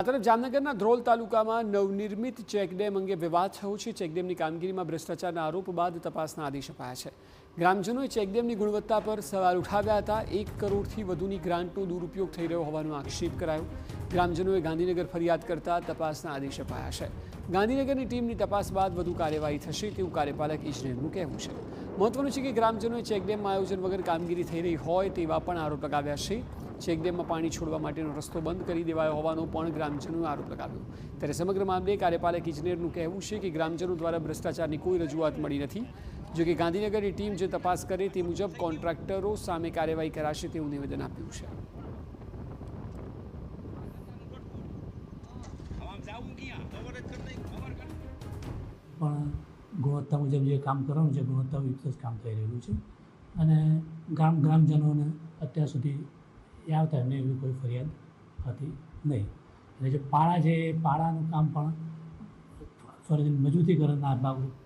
તરફ જામનગરના ધ્રોલ તાલુકામાં નવનિર્મિત ચેકડેમ અંગે વિવાદ થયો છે। ચેકડેમની કામગીરીમાં ભ્રષ્ટાચારના આરોપ બાદ તપાસના આદેશ અપાયા છે। ગ્રામજનોએ ચેકડેમની ગુણવત્તા પર સવાલ ઉઠાવ્યા હતા। 1 કરોડથી વધુની ગ્રાન્ટનો દુરુપયોગ થઈ રહ્યો હોવાનો આક્ષેપ કરાયો। ગ્રામજનોએ ગાંધીનગર ફરિયાદ કરતા તપાસના આદેશ અપાયા છે। ગાંધીનગરની ટીમની તપાસ બાદ વધુ કાર્યવાહી થશે તેવું કાર્યપાલક ઇજનેરનું કહેવું છે। મહત્વનું છે કે ગ્રામજનોએ ચેકડેમમાં આયોજન વગર કામગીરી થઈ રહી હોય તેવા પણ આરોપ લગાવ્યા છે। ચેકડેમમાં પાણી છોડવા માટેનો રસ્તો બંધ કરી દેવાયો હોવાનો પણ ગ્રામજનોએ આરોપ લગાવ્યો। ત્યારે સમગ્ર મામલે કાર્યપાલક ઇજનેરનું કહેવું છે કે ગ્રામજનો દ્વારા ભ્રષ્ટાચારની કોઈ રજૂઆત મળી નથી। જો કે ગાંધીનગરની ટીમ જે તપાસ કરે તે મુજબ કોન્ટ્રાક્ટરો સામે કાર્યવાહી કરાશે તેવું નિવેદન આપ્યું છે। પણ ગુણવત્તા મુજબ જે કામ કરવાનું છે ગુણવત્તાયુક્ત જ કામ થઈ રહેલું છે અને ગ્રામજનોને અત્યાર સુધી આવતા એમને એવી કોઈ ફરિયાદ હતી નહીં। અને જે પાળા છે એ પાળાનું કામ પણ ફરજ મજબૂતીકરણના ભાગરૂપ